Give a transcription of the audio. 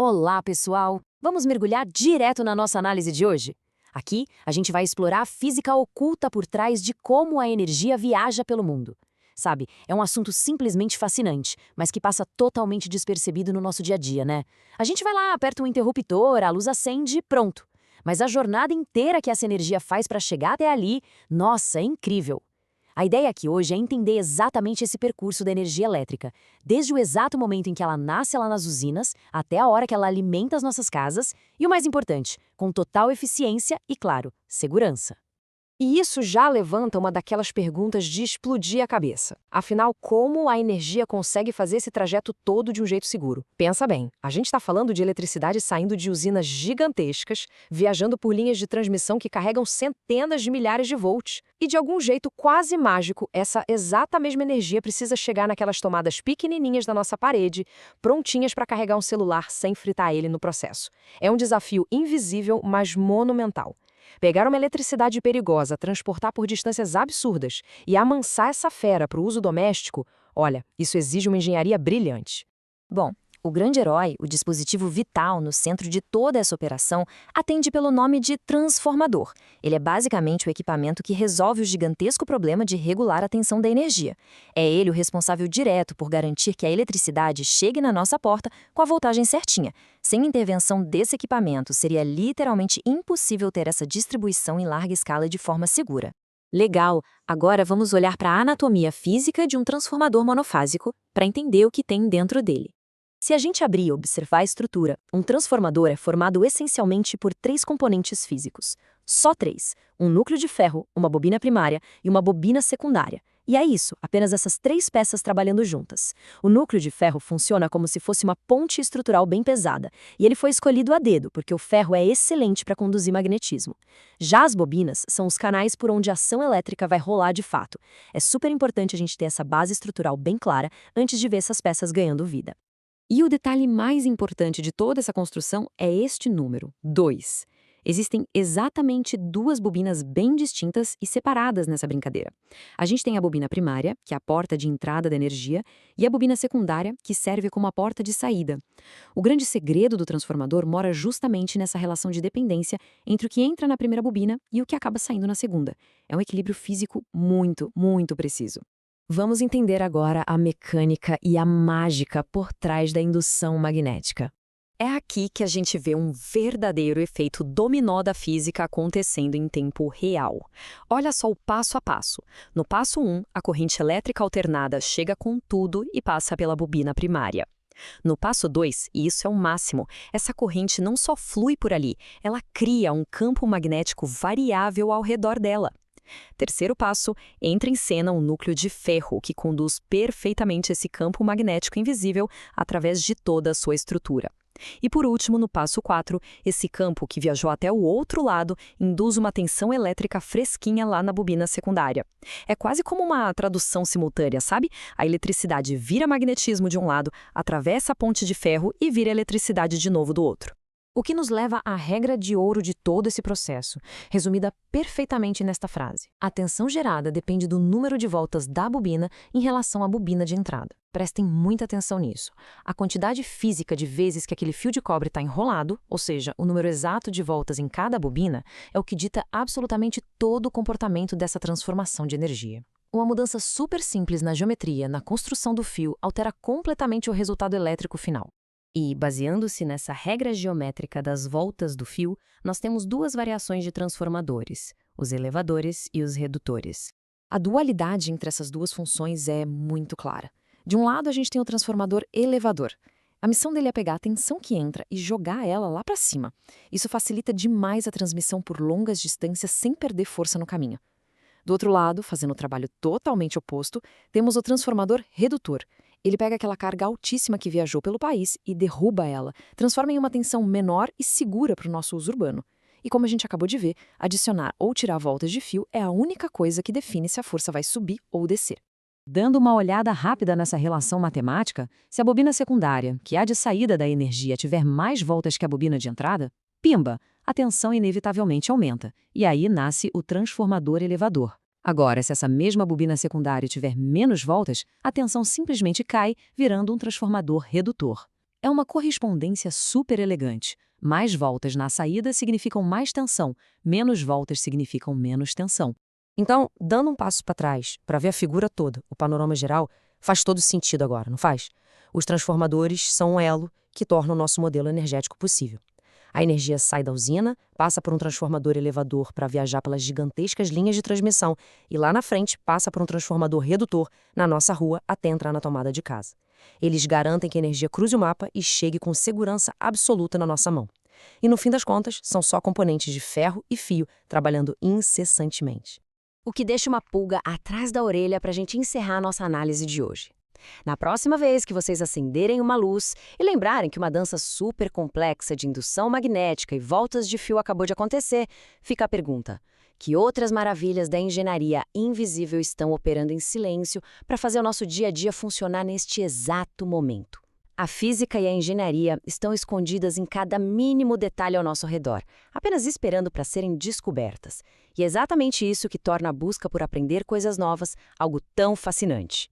Olá, pessoal! Vamos mergulhar direto na nossa análise de hoje? Aqui, a gente vai explorar a física oculta por trás de como a energia viaja pelo mundo. Sabe, é um assunto simplesmente fascinante, mas que passa totalmente despercebido no nosso dia a dia, né? A gente vai lá, aperta um interruptor, a luz acende e pronto. Mas a jornada inteira que essa energia faz para chegar até ali, nossa, é incrível! A ideia aqui hoje é entender exatamente esse percurso da energia elétrica, desde o exato momento em que ela nasce lá nas usinas, até a hora que ela alimenta as nossas casas, e o mais importante, com total eficiência e, claro, segurança. E isso já levanta uma daquelas perguntas de explodir a cabeça. Afinal, como a energia consegue fazer esse trajeto todo de um jeito seguro? Pensa bem, a gente está falando de eletricidade saindo de usinas gigantescas, viajando por linhas de transmissão que carregam centenas de milhares de volts. E de algum jeito quase mágico, essa exata mesma energia precisa chegar naquelas tomadas pequenininhas da nossa parede, prontinhas para carregar um celular sem fritar ele no processo. É um desafio invisível, mas monumental. Pegar uma eletricidade perigosa, transportar por distâncias absurdas e amansar essa fera para o uso doméstico, olha, isso exige uma engenharia brilhante. Bom, o grande herói, o dispositivo vital no centro de toda essa operação, atende pelo nome de transformador. Ele é basicamente o equipamento que resolve o gigantesco problema de regular a tensão da energia. É ele o responsável direto por garantir que a eletricidade chegue na nossa porta com a voltagem certinha. Sem intervenção desse equipamento, seria literalmente impossível ter essa distribuição em larga escala de forma segura. Legal! Agora vamos olhar para a anatomia física de um transformador monofásico para entender o que tem dentro dele. Se a gente abrir e observar a estrutura, um transformador é formado essencialmente por três componentes físicos. Só três: um núcleo de ferro, uma bobina primária e uma bobina secundária. E é isso, apenas essas três peças trabalhando juntas. O núcleo de ferro funciona como se fosse uma ponte estrutural bem pesada, e ele foi escolhido a dedo porque o ferro é excelente para conduzir magnetismo. Já as bobinas são os canais por onde a ação elétrica vai rolar de fato. É super importante a gente ter essa base estrutural bem clara antes de ver essas peças ganhando vida. E o detalhe mais importante de toda essa construção é este número, 2. Existem exatamente duas bobinas bem distintas e separadas nessa brincadeira. A gente tem a bobina primária, que é a porta de entrada da energia, e a bobina secundária, que serve como a porta de saída. O grande segredo do transformador mora justamente nessa relação de dependência entre o que entra na primeira bobina e o que acaba saindo na segunda. É um equilíbrio físico muito, muito preciso. Vamos entender agora a mecânica e a mágica por trás da indução magnética. É aqui que a gente vê um verdadeiro efeito dominó da física acontecendo em tempo real. Olha só o passo a passo. No passo 1, a corrente elétrica alternada chega com tudo e passa pela bobina primária. No passo 2, e isso é o máximo, essa corrente não só flui por ali, ela cria um campo magnético variável ao redor dela. Terceiro passo, entra em cena um núcleo de ferro que conduz perfeitamente esse campo magnético invisível através de toda a sua estrutura. E por último, no passo 4, esse campo que viajou até o outro lado induz uma tensão elétrica fresquinha lá na bobina secundária. É quase como uma tradução simultânea, sabe? A eletricidade vira magnetismo de um lado, atravessa a ponte de ferro e vira eletricidade de novo do outro. O que nos leva à regra de ouro de todo esse processo, resumida perfeitamente nesta frase. A tensão gerada depende do número de voltas da bobina em relação à bobina de entrada. Prestem muita atenção nisso. A quantidade física de vezes que aquele fio de cobre está enrolado, ou seja, o número exato de voltas em cada bobina, é o que dita absolutamente todo o comportamento dessa transformação de energia. Uma mudança super simples na geometria, na construção do fio, altera completamente o resultado elétrico final. E, baseando-se nessa regra geométrica das voltas do fio, nós temos duas variações de transformadores, os elevadores e os redutores. A dualidade entre essas duas funções é muito clara. De um lado, a gente tem o transformador elevador. A missão dele é pegar a tensão que entra e jogar ela lá para cima. Isso facilita demais a transmissão por longas distâncias sem perder força no caminho. Do outro lado, fazendo o trabalho totalmente oposto, temos o transformador redutor. Ele pega aquela carga altíssima que viajou pelo país e derruba ela, transforma em uma tensão menor e segura para o nosso uso urbano. E como a gente acabou de ver, adicionar ou tirar voltas de fio é a única coisa que define se a força vai subir ou descer. Dando uma olhada rápida nessa relação matemática, se a bobina secundária, que é a de saída da energia, tiver mais voltas que a bobina de entrada, pimba, a tensão inevitavelmente aumenta, e aí nasce o transformador elevador. Agora, se essa mesma bobina secundária tiver menos voltas, a tensão simplesmente cai, virando um transformador redutor. É uma correspondência super elegante. Mais voltas na saída significam mais tensão, menos voltas significam menos tensão. Então, dando um passo para trás, para ver a figura toda, o panorama geral, faz todo sentido agora, não faz? Os transformadores são um elo que torna o nosso modelo energético possível. A energia sai da usina, passa por um transformador elevador para viajar pelas gigantescas linhas de transmissão e lá na frente passa por um transformador redutor na nossa rua até entrar na tomada de casa. Eles garantem que a energia cruze o mapa e chegue com segurança absoluta na nossa mão. E no fim das contas, são só componentes de ferro e fio trabalhando incessantemente. O que deixa uma pulga atrás da orelha para a gente encerrar a nossa análise de hoje. Na próxima vez que vocês acenderem uma luz e lembrarem que uma dança super complexa de indução magnética e voltas de fio acabou de acontecer, fica a pergunta: que outras maravilhas da engenharia invisível estão operando em silêncio para fazer o nosso dia a dia funcionar neste exato momento? A física e a engenharia estão escondidas em cada mínimo detalhe ao nosso redor, apenas esperando para serem descobertas. E é exatamente isso que torna a busca por aprender coisas novas algo tão fascinante.